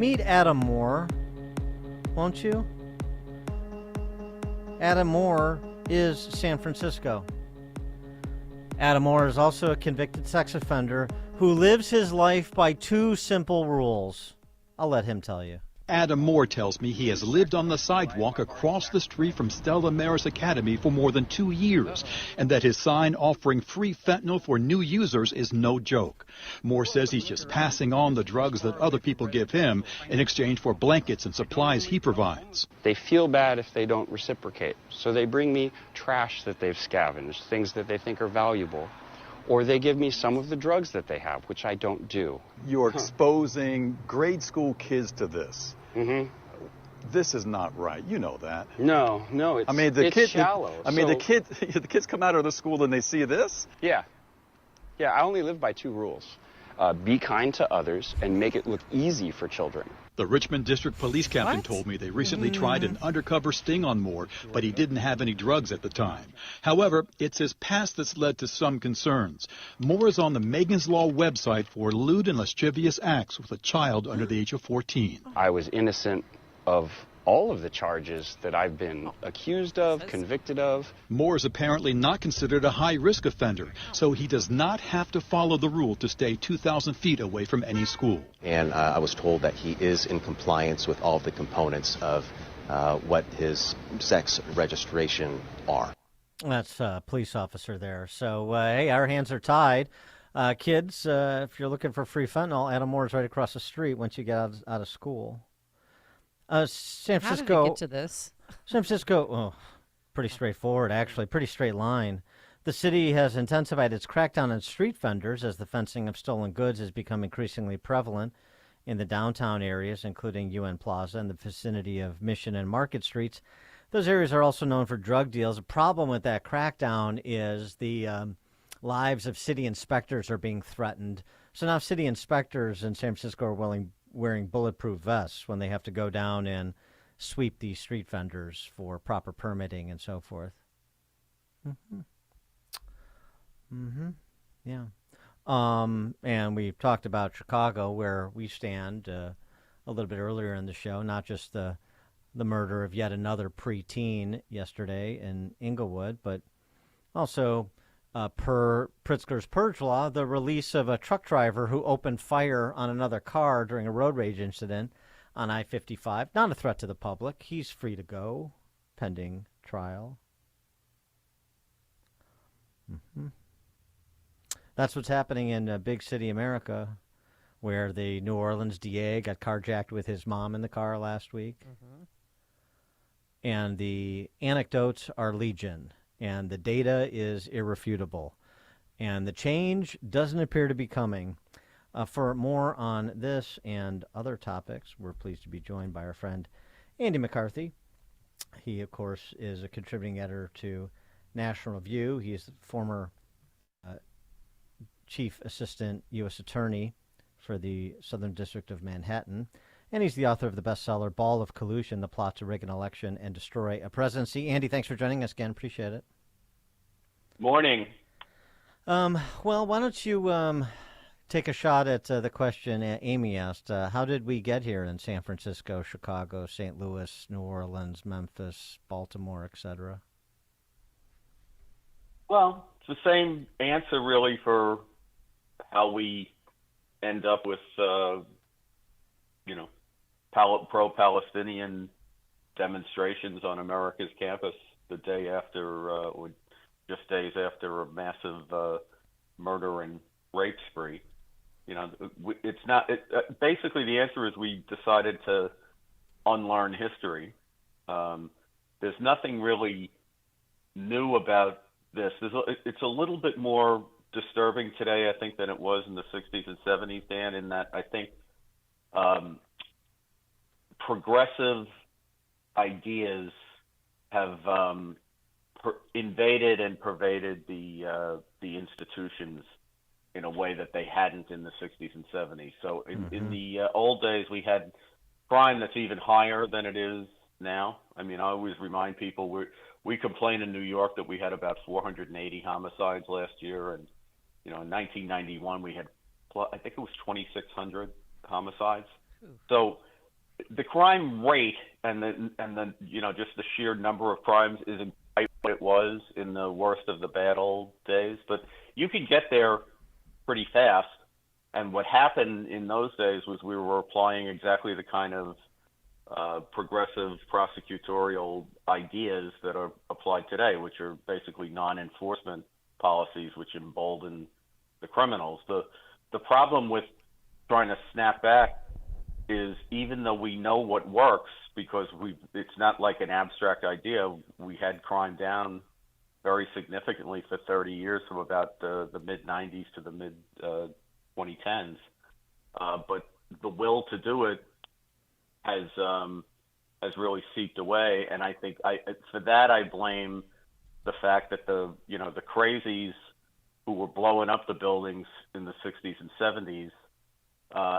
Meet Adam Moore, won't you? Adam Moore is San Francisco. Adam Moore is also a convicted sex offender who lives his life by two simple rules. I'll let him tell you. Adam Moore tells me he has lived on the sidewalk across the street from Stella Maris Academy for more than 2 years, and that his sign offering free fentanyl for new users is no joke. Moore says he's just passing on the drugs that other people give him in exchange for blankets and supplies he provides. They feel bad if they don't reciprocate, so they bring me trash that they've scavenged, things that they think are valuable. Or they give me some of the drugs that they have, which I don't do. You're exposing grade school kids to this. Mm-hmm. This is not right. You know that. No, it's shallow. The kids come out of the school and they see this? Yeah, I only live by two rules. Be kind to others and make it look easy for children. The Richmond District Police Captain told me they recently tried an undercover sting on Moore, but he didn't have any drugs at the time. However, it's his past that's led to some concerns. Moore is on the Megan's Law website for lewd and lascivious acts with a child under the age of 14. I was innocent of all of the charges that I've been accused of, convicted of. Moore is apparently not considered a high-risk offender, so he does not have to follow the rule to stay 2,000 feet away from any school. And I was told that he is in compliance with all the components of what his sex registration are. That's a police officer there. So, hey, our hands are tied. Kids, if you're looking for free fentanyl, Adam Moore's right across the street once you get out of school. San Francisco. How did it get to this? San Francisco, pretty straightforward, actually. Pretty straight line. The city has intensified its crackdown on street vendors as the fencing of stolen goods has become increasingly prevalent in the downtown areas, including UN Plaza and the vicinity of Mission and Market Streets. Those areas are also known for drug deals. The problem with that crackdown is the lives of city inspectors are being threatened. So now city inspectors in San Francisco are wearing bulletproof vests when they have to go down and sweep these street vendors for proper permitting and so forth. Yeah. And we talked about Chicago, where we stand a little bit earlier in the show, not just the murder of yet another preteen yesterday in Inglewood, but also per Pritzker's purge law, the release of a truck driver who opened fire on another car during a road rage incident on I-55. Not a threat to the public. He's free to go, pending trial. That's what's happening in big city America, where the New Orleans DA got carjacked with his mom in the car last week. And the anecdotes are legion. And the data is irrefutable. And the change doesn't appear to be coming. For more on this and other topics, we're pleased to be joined by our friend Andy McCarthy. He, of course, is a contributing editor to National Review. He is the former Chief Assistant U.S. Attorney for the Southern District of Manhattan. And he's the author of the bestseller, Ball of Collusion, The Plot to Rig an Election and Destroy a Presidency. Andy, thanks for joining us again. Appreciate it. Morning. Well, why don't you take a shot at the question Amy asked. How did we get here in San Francisco, Chicago, St. Louis, New Orleans, Memphis, Baltimore, etc.? Well, it's the same answer, really, for how we end up with, pro-Palestinian demonstrations on America's campus the day after, or just days after a massive murder and rape spree. It's not. Basically, the answer is we decided to unlearn history. There's nothing really new about this. It's a little bit more disturbing today, I think, than it was in the 60s and 70s, Dan, in that I think progressive ideas have invaded and pervaded the institutions in a way that they hadn't in the 60s and 70s. So in the old days, we had crime that's even higher than it is now. I mean, I always remind people we complain in New York that we had about 480 homicides last year, and in 1991 we had, I think it was 2,600 homicides. So the crime rate and the just the sheer number of crimes isn't quite what it was in the worst of the bad old days, but you can get there pretty fast. And what happened in those days was we were applying exactly the kind of progressive prosecutorial ideas that are applied today, which are basically non-enforcement policies which embolden the criminals. The problem with trying to snap back is, even though we know what works, because it's not like an abstract idea, we had crime down very significantly for 30 years, from about the mid 90s to the mid 2010s. But the will to do it has really seeped away, and I think for that I blame the fact that the crazies who were blowing up the buildings in the 60s and 70s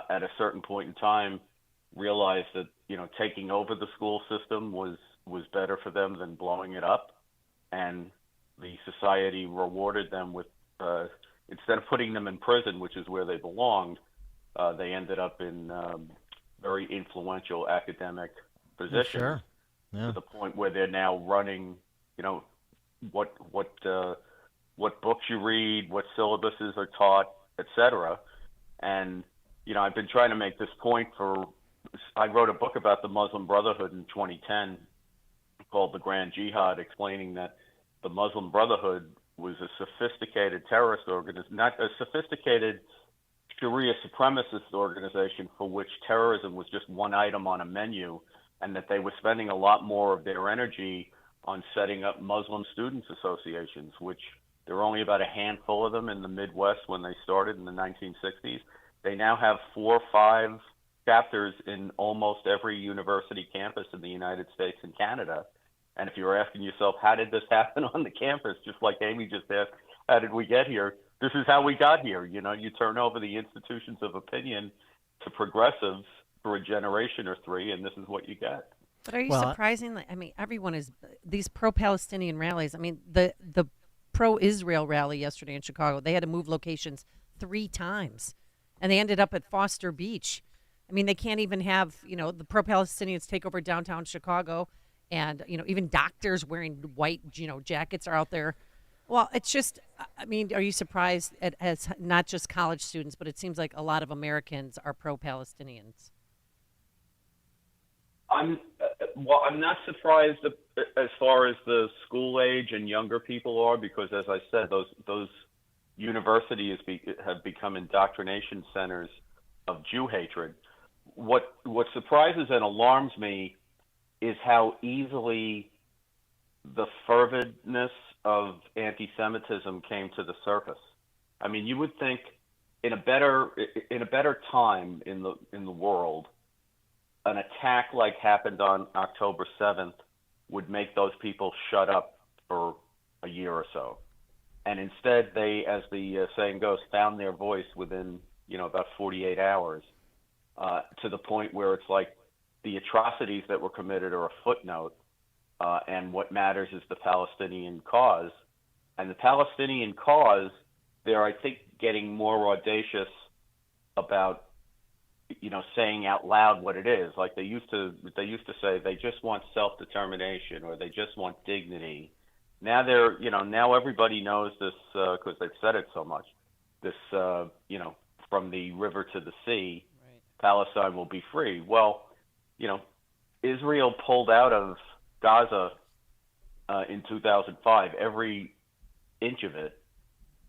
at a certain point in time realized that taking over the school system was better for them than blowing it up, and the society rewarded them with instead of putting them in prison, which is where they belonged, they ended up in very influential academic positions. Sure. Yeah. To the point where they're now running, what books you read, what syllabuses are taught, etc. And I've been trying to make this point I wrote a book about the Muslim Brotherhood in 2010 called The Grand Jihad, explaining that the Muslim Brotherhood was a sophisticated terrorist organization, not a sophisticated Sharia supremacist organization for which terrorism was just one item on a menu, and that they were spending a lot more of their energy on setting up Muslim students associations, which there were only about a handful of them in the Midwest when they started in the 1960s. They now have 4 or 5 chapters in almost every university campus in the United States and Canada. And if you're asking yourself, how did this happen on the campus, just like Amy just asked, how did we get here? This is how we got here. You turn over the institutions of opinion to progressives for a generation or 3, and this is what you get. But are you surprisingly? I mean, everyone is these pro-Palestinian rallies. I mean, the pro-Israel rally yesterday in Chicago, they had to move locations 3 times, and they ended up at Foster Beach. I mean, they can't even have the pro-Palestinians take over downtown Chicago, and even doctors wearing white jackets are out there. Well, it's just, I mean, are you surprised as not just college students, but it seems like a lot of Americans are pro-Palestinians? I'm not surprised as far as the school age and younger people are, because, as I said, those universities have become indoctrination centers of Jew hatred. What surprises and alarms me is how easily the fervidness of anti-Semitism came to the surface. I mean, you would think in a better time in the world, an attack like happened on October 7th would make those people shut up for a year or so. And instead, they, as the saying goes, found their voice within about 48 hours, to the point where it's like the atrocities that were committed are a footnote, and what matters is the Palestinian cause. And the Palestinian cause, they're, I think, getting more audacious about saying out loud what it is. Like they used to say they just want self-determination, or they just want dignity. Now now everybody knows this because they've said it so much. This, from the river to the sea, right, Palestine will be free. Well, Israel pulled out of Gaza in 2005, every inch of it,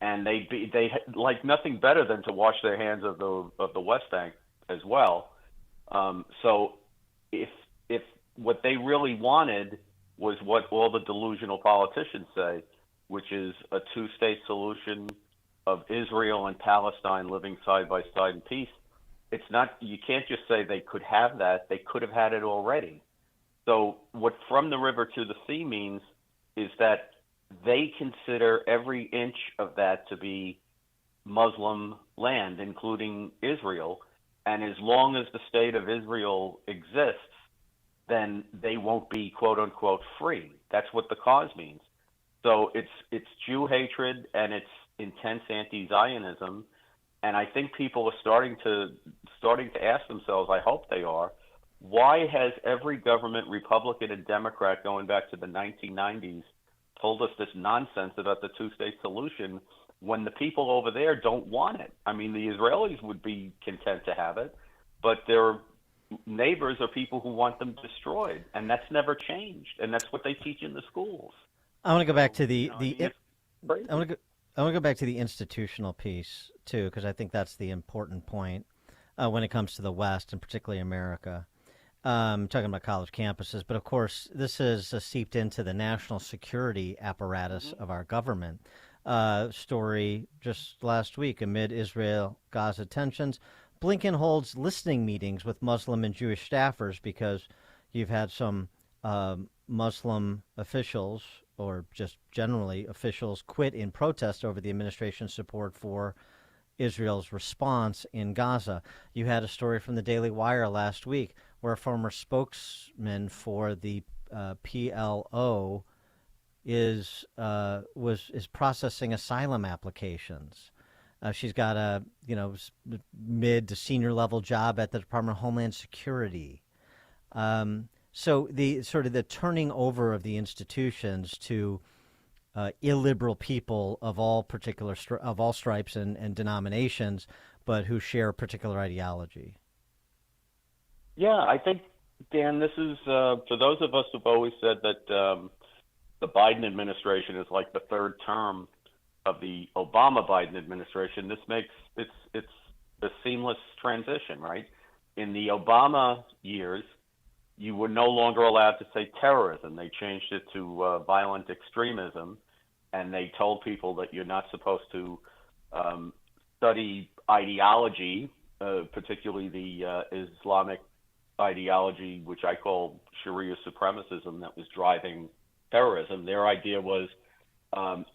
and they like nothing better than to wash their hands of the West Bank as well. So if what they really wanted was what all the delusional politicians say, which is a 2-state solution of Israel and Palestine living side by side in peace, it's not. You can't just say they could have that. They could have had it already. So what from the river to the sea means is that they consider every inch of that to be Muslim land, including Israel. And as long as the state of Israel exists, then they won't be, quote unquote, free. That's what the cause means. So it's Jew hatred and it's intense anti-Zionism. And I think people are starting to ask themselves, I hope they are, why has every government, Republican and Democrat, going back to the 1990s, told us this nonsense about the two-state solution when the people over there don't want it? I mean, the Israelis would be content to have it, but their neighbors are people who want them destroyed, and that's never changed, and that's what they teach in the schools. I want to go back to You know, I mean, it's crazy. I want to go back to the institutional piece too, because I think that's the important point when it comes to the West and particularly America. Talking about college campuses, but of course, this is seeped into the national security apparatus of our government. Story just last week: amid Israel-Gaza tensions, Blinken holds listening meetings with Muslim and Jewish staffers because you've had some Muslim officials, or just generally officials, quit in protest over the administration's support for Israel's response in Gaza. You had a story from the Daily Wire last week where a former spokesman for the PLO is processing asylum applications. She's got a mid to senior level job at the Department of Homeland Security. So the sort of the turning over of the institutions to illiberal people of all of all stripes and denominations, but who share a particular ideology. Yeah, I think, Dan, this is for those of us who've always said that the Biden administration is like the third term of the Obama-Biden administration. This makes it's a seamless transition, right? In the Obama years, you were no longer allowed to say terrorism. They changed it to violent extremism, and they told people that you're not supposed to study ideology, particularly the Islamic ideology, which I call Sharia supremacism, that was driving terrorism. Their idea was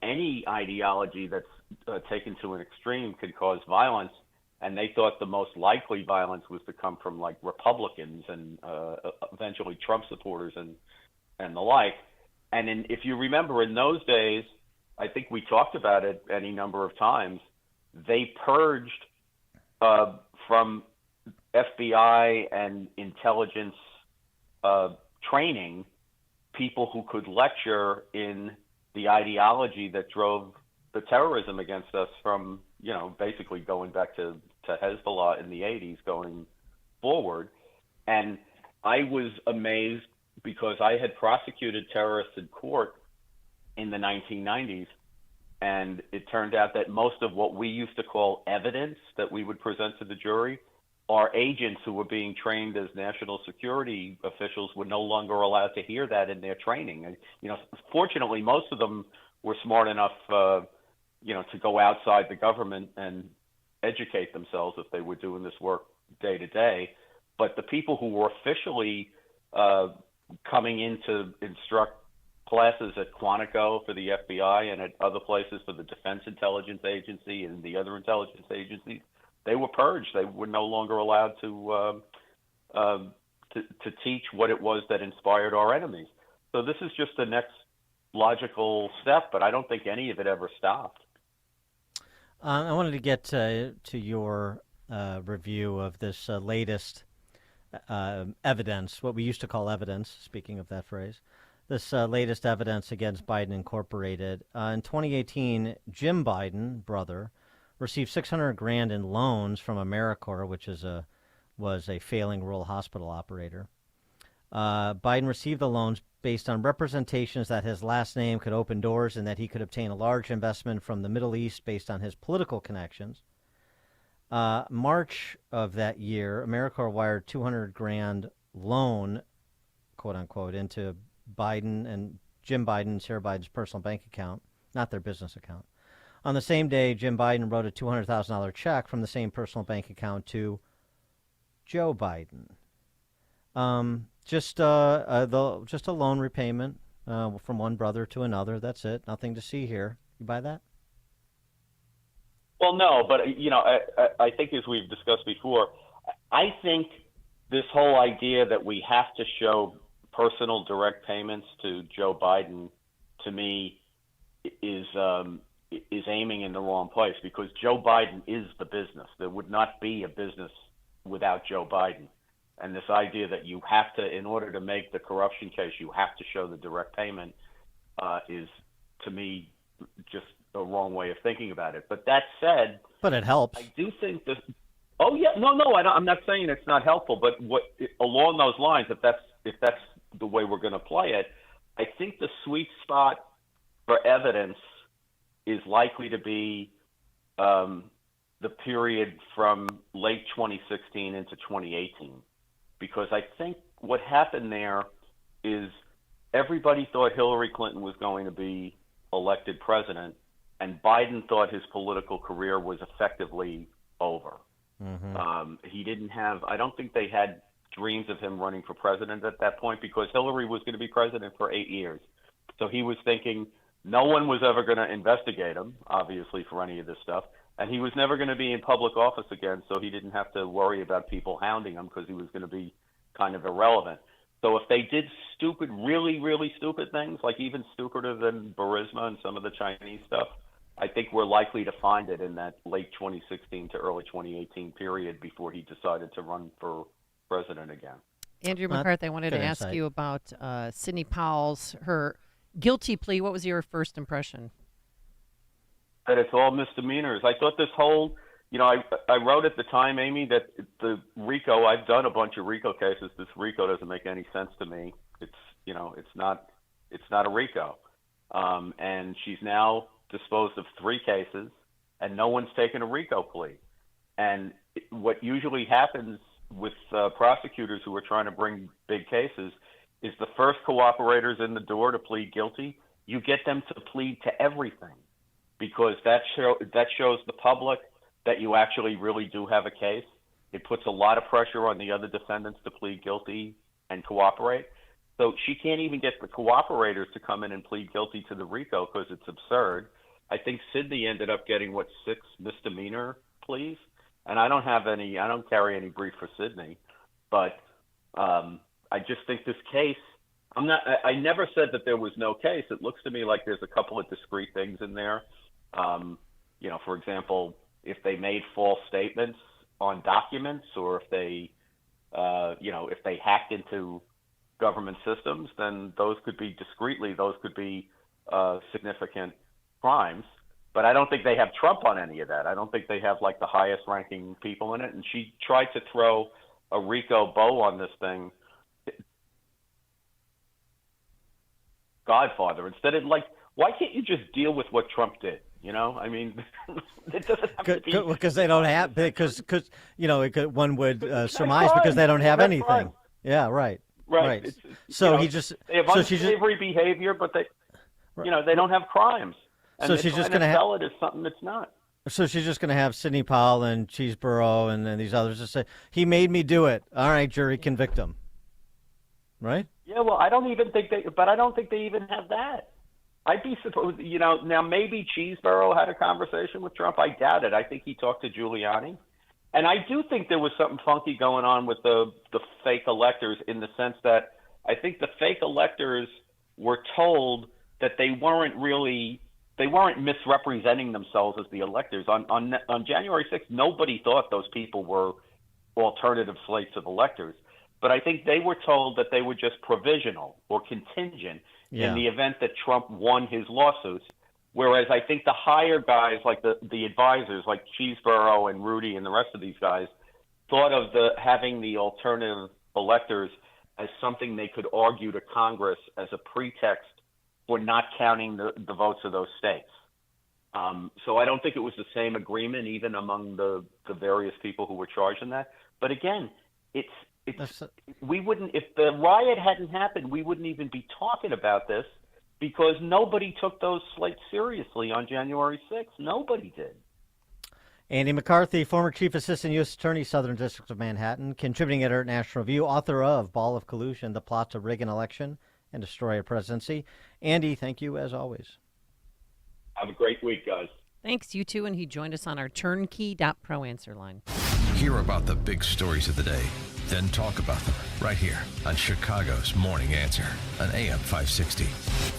any ideology that's taken to an extreme could cause violence, and they thought the most likely violence was to come from like Republicans and eventually Trump supporters and the like. And if you remember, in those days, I think we talked about it any number of times, they purged from FBI and intelligence training people who could lecture in the ideology that drove the terrorism against us, from, basically going back to Hezbollah in the 80s going forward. And I was amazed because I had prosecuted terrorists in court in the 1990s, and it turned out that most of what we used to call evidence that we would present to the jury, our agents who were being trained as national security officials were no longer allowed to hear that in their training. And, fortunately, most of them were smart enough, to go outside the government and educate themselves if they were doing this work day to day. But the people who were officially coming in to instruct classes at Quantico for the FBI and at other places for the Defense Intelligence Agency and the other intelligence agencies, they were purged. They were no longer allowed to teach what it was that inspired our enemies. So this is just the next logical step, but I don't think any of it ever stopped. I wanted to get to your review of this latest evidence, what we used to call evidence, speaking of that phrase, this latest evidence against Biden Incorporated. In 2018, Jim Biden, brother, received $600,000 in loans from AmeriCorps, which was a failing rural hospital operator. Biden received the loans based on representations that his last name could open doors and that he could obtain a large investment from the Middle East based on his political connections. March of that year, AmeriCorps wired $200,000 loan, quote unquote, into Biden and Jim Biden's, Sarah Biden's personal bank account, not their business account. On the same day, Jim Biden wrote a $200,000 check from the same personal bank account to Joe Biden. Just a loan repayment from one brother to another. That's it. Nothing to see here. You buy that? Well, no, but I think, as we've discussed before, I think this whole idea that we have to show personal direct payments to Joe Biden, to me, is aiming in the wrong place, because Joe Biden is the business. There would not be a business without Joe Biden. And this idea that you have to, in order to make the corruption case, you have to show the direct payment is, to me, just a wrong way of thinking about it. But that said, But it helps. I do think that. Oh yeah, no, I'm not saying it's not helpful, but along those lines, if that's the way we're going to play it, I think the sweet spot for evidence is likely to be the period from late 2016 into 2018, because I think what happened there is everybody thought Hillary Clinton was going to be elected president, and Biden thought his political career was effectively over. He didn't have, I don't think they had dreams of him running for president at that point, because Hillary was going to be president for 8 years. So he was thinking no one was ever going to investigate him, obviously, for any of this stuff. And he was never going to be in public office again, so he didn't have to worry about people hounding him because he was going to be kind of irrelevant. So if they did stupid, really, really stupid things, like even stupider than Burisma and some of the Chinese stuff, I think we're likely to find it in that late 2016 to early 2018 period before he decided to run for president again. Andrew McCarthy, I wanted to ask you about Sidney Powell's, her guilty plea. What was your first impression? That it's all misdemeanors. I thought this whole, I wrote at the time, Amy, that the RICO, I've done a bunch of RICO cases. This RICO doesn't make any sense to me. It's not a RICO. And she's now disposed of 3 cases, and no one's taken a RICO plea. And what usually happens with prosecutors who are trying to bring big cases is the first cooperators in the door to plead guilty, you get them to plead to everything, because that shows the public that you actually really do have a case. It puts a lot of pressure on the other defendants to plead guilty and cooperate. So she can't even get the cooperators to come in and plead guilty to the RICO because it's absurd. I think Sidney ended up getting, 6 misdemeanor pleas? And I don't carry any brief for Sidney, but I just think this case, I never said that there was no case. It looks to me like there's a couple of discrete things in there. For example, if they made false statements on documents, or if they hacked into government systems, then those could be significant crimes. But I don't think they have Trump on any of that. I don't think they have the highest ranking people in it. And she tried to throw a RICO bow on this thing. Godfather, instead of why can't you just deal with what Trump did? I mean, it doesn't have to be because they don't have, because one would surmise because they don't have anything. Crime. Yeah, right. So he just they have unsavory behavior, but they don't have crimes. And so she's just going to sell it as something that's not. So she's just going to have Sidney Powell and Cheeseborough and these others just say, he made me do it. All right, jury, convict him. Right? Yeah, well, I don't think they even have that. I'd be supposed, now maybe Cheeseborough had a conversation with Trump. I doubt it. I think he talked to Giuliani. And I do think there was something funky going on with the fake electors, in the sense that I think the fake electors were told that they weren't misrepresenting themselves as the electors. On January 6th, nobody thought those people were alternative slates of electors. But I think they were told that they were just provisional or contingent in the event that Trump won his lawsuits. Whereas I think the higher guys, like the advisors, like Cheeseborough and Rudy and the rest of these guys, thought of having the alternative electors as something they could argue to Congress as a pretext for not counting the votes of those states. So I don't think it was the same agreement even among the various people who were charged in that. But again, we wouldn't, if the riot hadn't happened, we wouldn't even be talking about this, because nobody took those slates seriously on January 6th. Nobody did. Andy McCarthy, former Chief Assistant U.S. Attorney, Southern District of Manhattan, contributing editor at National Review, author of Ball of Collusion, The Plot to Rig an Election and Destroy a Presidency. Andy, thank you as always. Have a great week, guys. Thanks, you too. And he joined us on our turnkey.pro answer line. Hear about the big stories of the day, then talk about them right here on Chicago's Morning Answer on AM 560.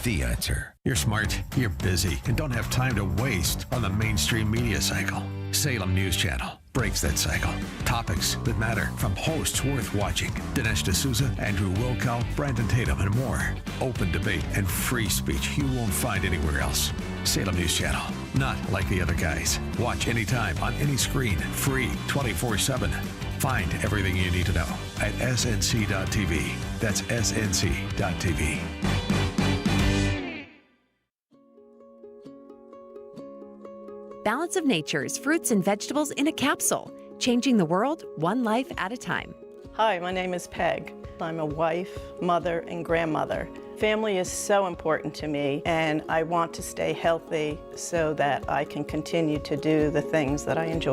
The Answer. You're smart, you're busy, and don't have time to waste on the mainstream media cycle. Salem News Channel breaks that cycle. Topics that matter from hosts worth watching. Dinesh D'Souza, Andrew Wilkow, Brandon Tatum, and more. Open debate and free speech you won't find anywhere else. Salem News Channel. Not like the other guys. Watch anytime on any screen. Free 24/7. Find everything you need to know at snc.tv. That's snc.tv. Balance of Nature's fruits and vegetables in a capsule, changing the world one life at a time. Hi, my name is Peg. I'm a wife, mother, and grandmother. Family is so important to me, and I want to stay healthy so that I can continue to do the things that I enjoy.